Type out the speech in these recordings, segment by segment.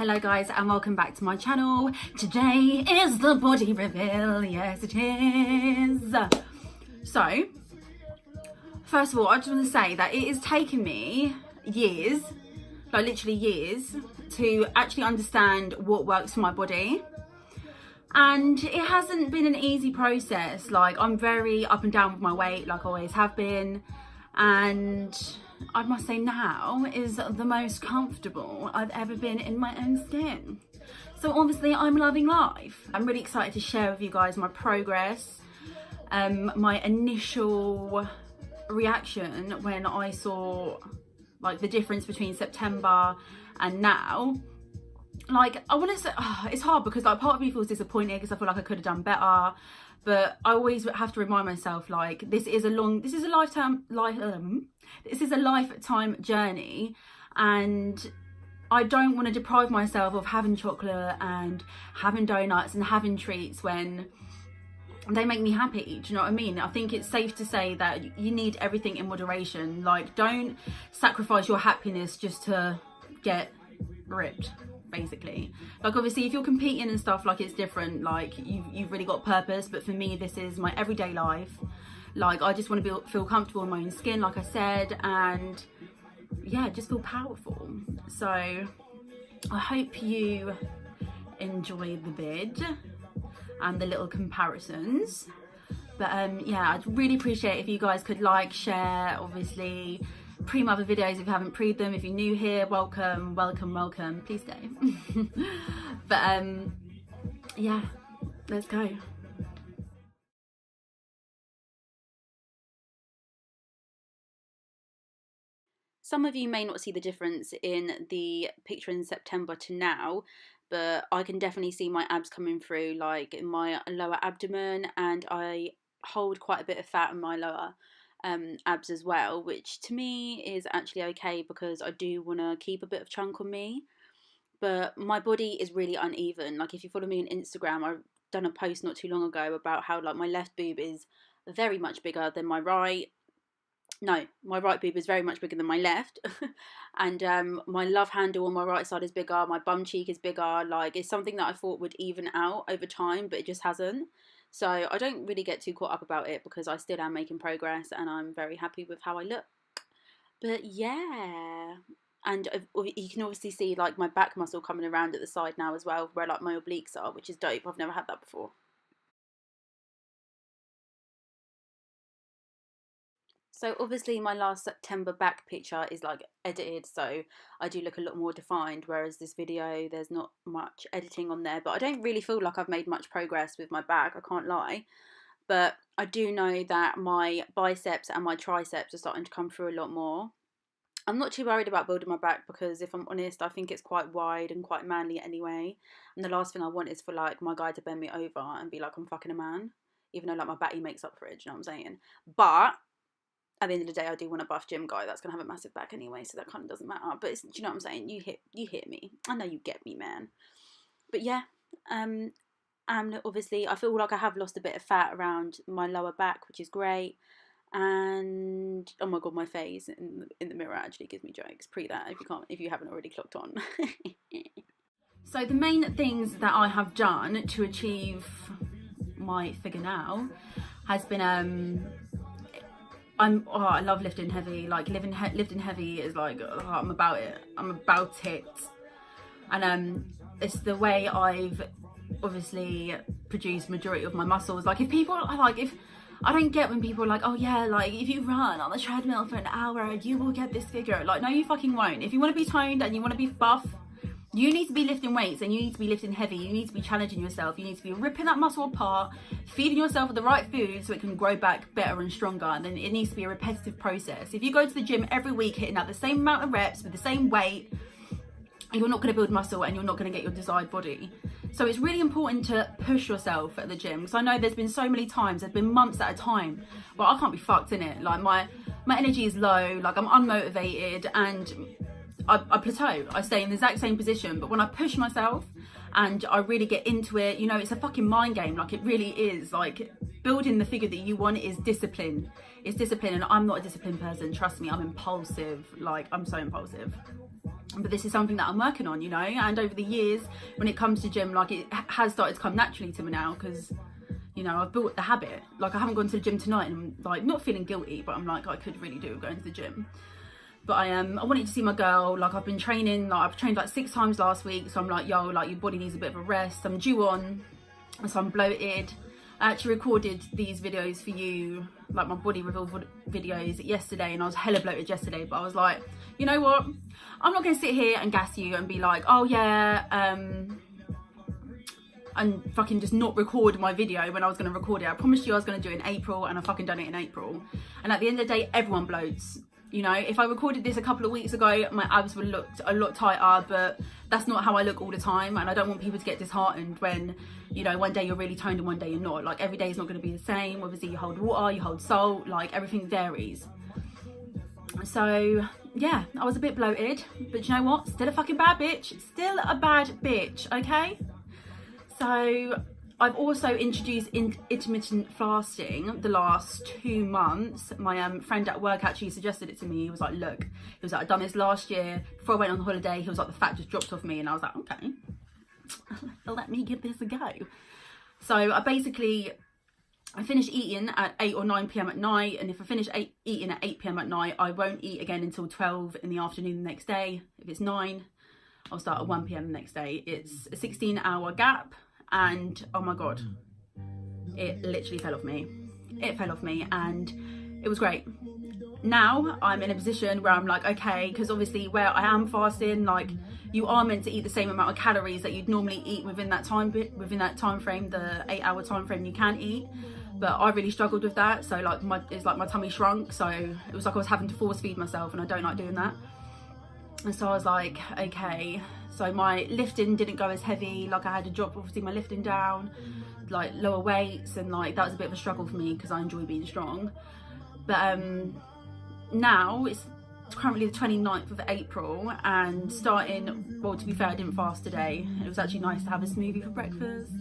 Hello guys and welcome back to my channel. Today is the body reveal, yes it is. So, first of all I just want to say that it has taken me years, like literally years, to actually understand what works for my body. And it hasn't been an easy process. Like, I'm very up and down with my weight, like I always have been. And I must say now is the most comfortable I've ever been in my own skin. So obviously I'm loving life. I'm really excited to share with you guys my progress, my initial reaction when I saw like the difference between September and now. Like, I want to say, it's hard because like part of me feels disappointed because I feel like I could have done better, but I always have to remind myself, like, this is a lifetime journey, and I don't want to deprive myself of having chocolate and having donuts and having treats when they make me happy. Do you know what I mean? I think it's safe to say that you need everything in moderation. Like, don't sacrifice your happiness just to get ripped, basically. Like, obviously if you're competing and stuff, like, it's different, like you've really got purpose, but for me this is my everyday life. Like, I just want to feel comfortable in my own skin, like I said, and yeah, just feel powerful. So I hope you enjoy the vid and the little comparisons. But yeah, I'd really appreciate if you guys could like, share, obviously pre my other videos if you haven't pre'd them. If you're new here, welcome, please stay. But yeah, let's go. Some of you may not see the difference in the picture in September to now, but I can definitely see my abs coming through, like in my lower abdomen, and I hold quite a bit of fat in my lower abs as well, which to me is actually okay because I do want to keep a bit of chunk on me. But my body is really uneven. Like, if you follow me on Instagram, I've done a post not too long ago about how like my left boob is very much bigger than my right. No, my right boob is very much bigger than my left. And my love handle on my right side is bigger, my bum cheek is bigger. Like, it's something that I thought would even out over time, but it just hasn't. So I don't really get too caught up about it because I still am making progress and I'm very happy with how I look. But yeah, and you can obviously see like my back muscle coming around at the side now as well, where like my obliques are, which is dope. I've never had that before. So obviously my last September back picture is like edited, so I do look a lot more defined, whereas this video there's not much editing on there. But I don't really feel like I've made much progress with my back, I can't lie. But I do know that my biceps and my triceps are starting to come through a lot more. I'm not too worried about building my back because, if I'm honest, I think it's quite wide and quite manly anyway. And the last thing I want is for like my guy to bend me over and be like I'm fucking a man, even though like my back makes up for it, do you know what I'm saying? But at the end of the day, I do want a buff gym guy that's gonna have a massive back anyway, so that kind of doesn't matter. But do you know what I'm saying? You hit me. I know you get me, man. But yeah, and obviously I feel like I have lost a bit of fat around my lower back, which is great. And oh my god, my face in the mirror actually gives me jokes. Pre that if you haven't already clocked on. So the main things that I have done to achieve my figure now has been I love lifting heavy. Like, lifting heavy is like, I'm about it. And it's the way I've obviously produced majority of my muscles. Like, if I don't get when people are like, oh yeah, like if you run on the treadmill for an hour you will get this figure. Like, no, you fucking won't. If you want to be toned and you want to be buff, you need to be lifting weights and you need to be lifting heavy. You need to be challenging yourself. You need to be ripping that muscle apart, feeding yourself with the right food so it can grow back better and stronger. And then it needs to be a repetitive process. If you go to the gym every week hitting out the same amount of reps with the same weight, you're not going to build muscle and you're not going to get your desired body. So it's really important to push yourself at the gym, because I know there's been so many times, there's been months at a time, but I can't be fucked in it. Like, my energy is low, like I'm unmotivated, and I plateau. I stay in the exact same position. But when I push myself and I really get into it, you know, it's a fucking mind game. Like, it really is. Like, building the figure that you want is discipline. It's discipline, and I'm not a disciplined person. Trust me, I'm impulsive. Like, I'm so impulsive. but this is something that I'm working on, you know. And over the years, when it comes to gym, like, it has started to come naturally to me now, because, you know, I've built the habit. Like, I haven't gone to the gym tonight and I'm like not feeling guilty, but I'm like, I could really do with going to the gym. But I wanted to see my girl. Like, I've been training, like I've trained like 6 times last week, so I'm like, yo, like, your body needs a bit of a rest. I'm due on, so I'm bloated. I actually recorded these videos for you, like my body reveal videos, yesterday, and I was hella bloated yesterday, but I was like, you know what, I'm not going to sit here and gas you and be like, oh yeah, and fucking just not record my video when I was going to record it. I promised you I was going to do it in April, and I fucking done it in April. And at the end of the day, everyone bloats. You know, if I recorded this a couple of weeks ago, my abs would look a lot tighter, but that's not how I look all the time. And I don't want people to get disheartened when, you know, one day you're really toned and one day you're not. Like, every day is not going to be the same. Obviously, you hold water, you hold salt, like, everything varies. So, yeah, I was a bit bloated, but you know what? Still a fucking bad bitch. Still a bad bitch, okay? So, I've also introduced intermittent fasting the last 2 months. My friend at work actually suggested it to me. He was like, look, he was like, I've done this last year before I went on holiday. He was like, the fat just dropped off me. And I was like, okay, let me give this a go. So I finish eating at 8 or 9 p.m. at night. And if I finish eating at 8 p.m. at night, I won't eat again until 12 in the afternoon the next day. If it's 9, I'll start at 1 p.m. the next day. It's a 16-hour gap. And oh my god, it literally fell off me. It fell off me, and it was great. Now I'm in a position where I'm like, okay, because obviously where I am fasting, like, you are meant to eat the same amount of calories that you'd normally eat within that time frame, the 8-hour time frame you can eat. But I really struggled with that, so like my tummy shrunk, so it was like I was having to force feed myself, and I don't like doing that. And so I was like, okay. So my lifting didn't go as heavy. Like, I had to drop, obviously, my lifting down, like lower weights, and like that was a bit of a struggle for me because I enjoy being strong. But now it's currently the 29th of April, and starting, well, to be fair, I didn't fast today. It was actually nice to have a smoothie for breakfast,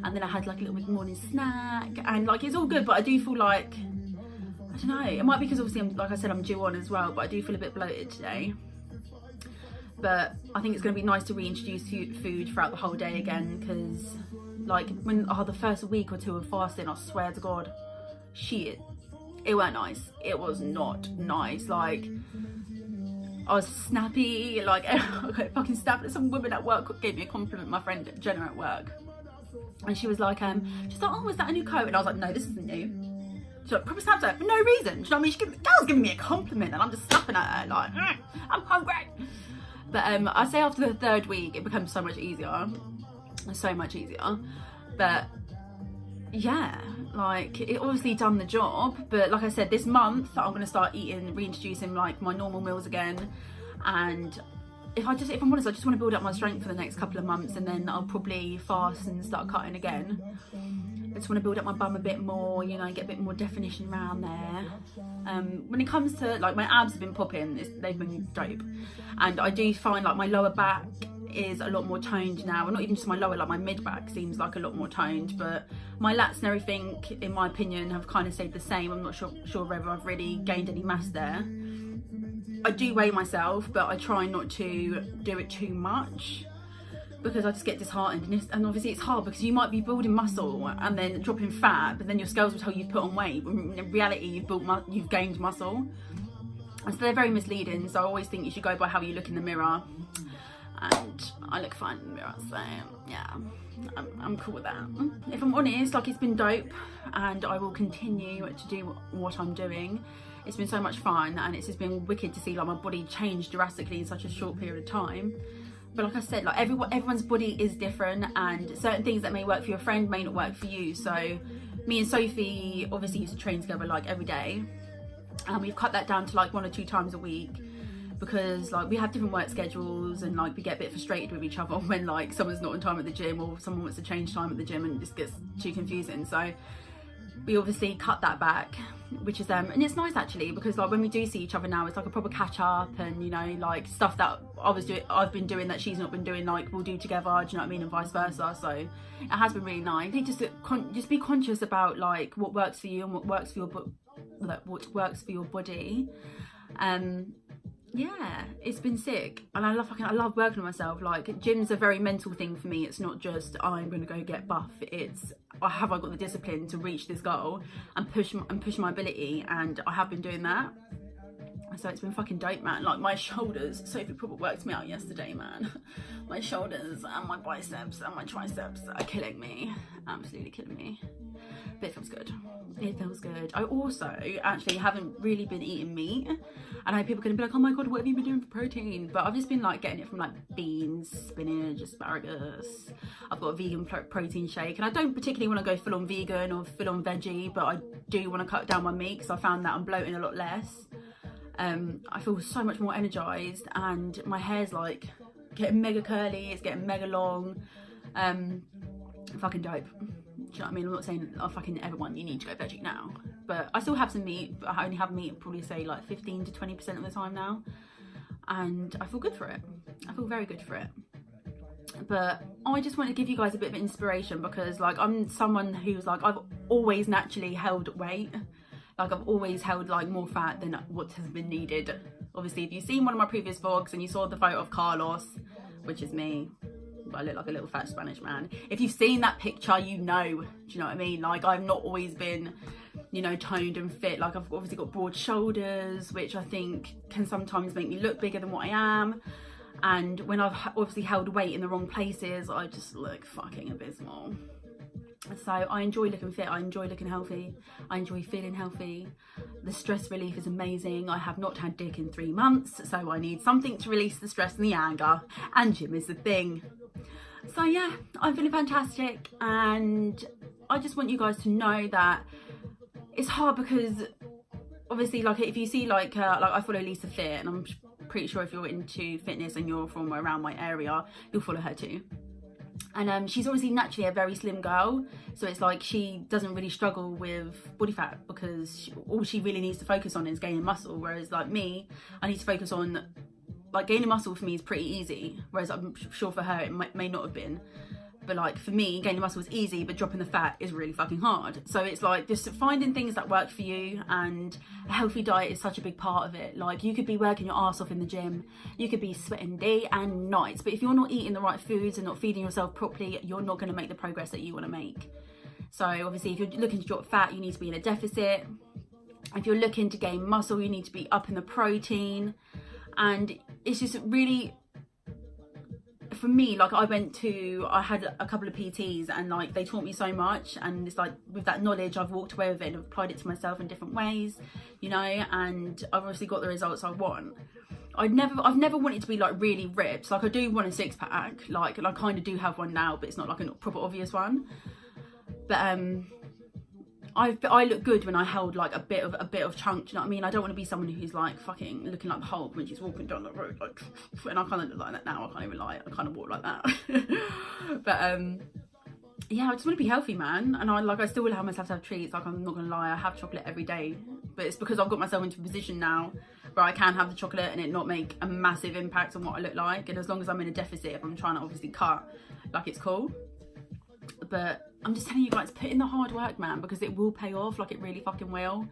and then I had like a little bit morning snack, and like, it's all good, but I do feel like, I don't know, it might be because obviously like I said, I'm due on as well, but I do feel a bit bloated today. But I think it's going to be nice to reintroduce food throughout the whole day again, because like when the first week or 2 of fasting, I swear to God, shit, it weren't nice. It was not nice. Like, I was snappy, like I got fucking snapped. Some woman at work gave me a compliment, my friend Jenna at work, and she was like, she's like, oh, is that a new coat? And I was like, no, this isn't new. She like proper snapped her for no reason. Do you know what I mean? That was giving me a compliment, and I'm just snapping at her like, I'm hungry. But I say after the 3rd week, it becomes so much easier. So much easier. But yeah, like, it obviously done the job. But like I said, this month I'm going to start reintroducing like my normal meals again. And if I'm honest, I just want to build up my strength for the next couple of months, and then I'll probably fast and start cutting again. I just want to build up my bum a bit more, you know, get a bit more definition around there. When it comes to, like, my abs have been popping, they've been dope. And I do find like my lower back is a lot more toned now. And not even just my lower, like my mid back seems like a lot more toned. But my lats and everything, in my opinion, have kind of stayed the same. I'm not sure whether I've really gained any mass there. I do weigh myself, but I try not to do it too much, because I just get disheartened, and obviously it's hard because you might be building muscle and then dropping fat, but then your scales will tell you you've put on weight. In reality, you've gained muscle, and so they're very misleading. So I always think you should go by how you look in the mirror, and I look fine in the mirror, so yeah, I'm cool with that. If I'm honest, like, it's been dope, and I will continue to do what I'm doing. It's been so much fun, and it's just been wicked to see like my body change drastically in such a short period of time. But like I said, like, everyone's body is different, and certain things that may work for your friend may not work for you. So me and Sophie obviously used to train together like every day, and we've cut that down to like 1 or 2 times a week, because like we have different work schedules, and like we get a bit frustrated with each other when like someone's not on time at the gym, or someone wants to change time at the gym, and it just gets too confusing. So we obviously cut that back, which is and it's nice actually, because like when we do see each other now, it's like a proper catch up, and you know, like stuff that I've been doing that she's not been doing, like we'll do together, do you know what I mean, and vice versa. So it has been really nice. I think just be conscious about like what works for you and what works for your body. yeah, it's been sick, and I love working on myself. Like, gym's a very mental thing for me. It's not just I'm going to go get buff. It's have I got the discipline to reach this goal and push my ability, and I have been doing that. So it's been fucking dope, man. Like, my shoulders, Sophie probably worked me out yesterday, man. My shoulders and my biceps and my triceps are killing me, absolutely killing me. But it feels good. It feels good. I also actually haven't really been eating meat. I know people are going to be like, oh my god, what have you been doing for protein? But I've just been like getting it from like beans, spinach, asparagus. I've got a vegan protein shake, and I don't particularly want to go full on vegan or full on veggie, but I do want to cut down my meat because I found that I'm bloating a lot less. I feel so much more energized, and my hair's like getting mega curly, it's getting mega long. Fucking dope. Do you know what I mean? I'm not saying fucking everyone you need to go veggie now, but I still have some meat, but I only have meat probably say like 15 to 20% of the time now, and I feel good for it. I feel very good for it. But I just want to give you guys a bit of inspiration, because like I'm someone who's like, I've always naturally held weight. Like, I've always held like more fat than what has been needed. Obviously, if you've seen one of my previous vlogs and you saw the photo of Carlos, which is me, I look like a little fat Spanish man. If you've seen that picture, you know, do you know what I mean? Like, I've not always been, you know, toned and fit. Like, I've obviously got broad shoulders, which I think can sometimes make me look bigger than what I am. And when I've obviously held weight in the wrong places, I just look fucking abysmal. So I enjoy looking fit, I enjoy looking healthy, I enjoy feeling healthy. The stress relief is amazing. I have not had dick in 3 months, so I need something to release the stress and the anger, and gym is the thing. So yeah, I'm feeling fantastic, and I just want you guys to know that it's hard, because obviously, like, if you see like I follow Lisa Fit, and I'm pretty sure if you're into fitness and you're from around my area, you'll follow her too. And she's obviously naturally a very slim girl, so it's like she doesn't really struggle with body fat, because all she really needs to focus on is gaining muscle, whereas like me, I need to focus on, like, gaining muscle for me is pretty easy, whereas I'm sure for her it may not have been. But like for me, gaining muscle is easy, but dropping the fat is really fucking hard. So it's like just finding things that work for you, and a healthy diet is such a big part of it. Like, you could be working your ass off in the gym, you could be sweating day and night, but if you're not eating the right foods and not feeding yourself properly, you're not going to make the progress that you want to make. So obviously, if you're looking to drop fat, you need to be in a deficit. If you're looking to gain muscle, you need to be up in the protein. And it's just really, for me, like, I had a couple of PTs, and like they taught me so much, and it's like with that knowledge I've walked away with it and applied it to myself in different ways, you know, and I've obviously got the results I want. I've never wanted to be like really ripped. Like, I do want a six-pack, like, and I kind of do have one now, but it's not like a proper obvious one. But I look good when I held like a bit of chunk, do you know what I mean? I don't want to be someone who's like fucking looking like the Hulk when she's walking down the road, like, and I kind of look like that now. I can't even lie, I kind of walk like that. But yeah, I just want to be healthy, man. And I still allow myself to have treats. Like, I'm not gonna lie, I have chocolate every day, but it's because I've got myself into a position now where I can have the chocolate and it not make a massive impact on what I look like. And as long as I'm in a deficit, if I'm trying to obviously cut, like, it's cool. But I'm just telling you guys, put in the hard work, man, because it will pay off. Like, it really fucking will.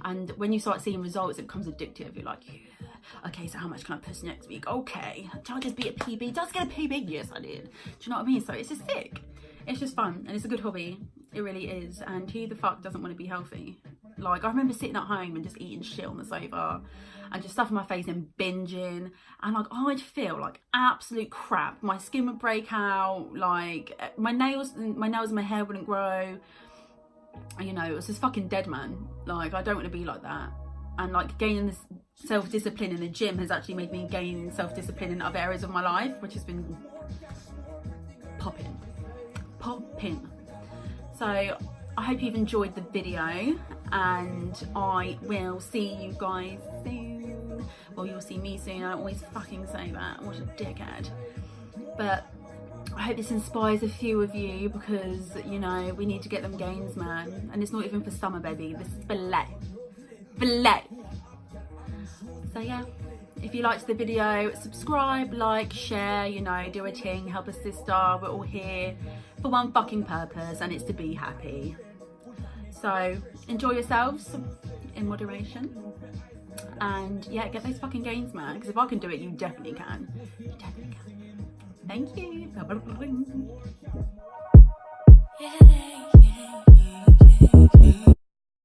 And when you start seeing results, it becomes addictive. You're like, yeah, okay, so how much can I push next week? Okay, did I just beat a PB? Did I just get a PB? Yes, I did. Do you know what I mean? So it's just sick. It's just fun, and it's a good hobby. It really is. And who the fuck doesn't want to be healthy? Like, I remember sitting at home and just eating shit on the sofa and just stuffing my face and binging, and like, I'd feel like absolute crap. My skin would break out, like my nails and my hair wouldn't grow, you know. It was just fucking dead, man. Like, I don't want to be like that. And like, gaining this self-discipline in the gym has actually made me gain self-discipline in other areas of my life, which has been popping. So I hope you've enjoyed the video, and I will see you guys soon. Well, you'll see me soon. I always fucking say that. What a dickhead. But I hope this inspires a few of you, because, you know, we need to get them gains, man. And it's not even for summer, baby. This is for life. For life. So yeah, if you liked the video, subscribe, like, share, you know, do a ting, help a sister. We're all here for one fucking purpose, and it's to be happy. So enjoy yourselves in moderation. And yeah, get those fucking gains, man, because if I can do it, you definitely can. You definitely can. Thank you.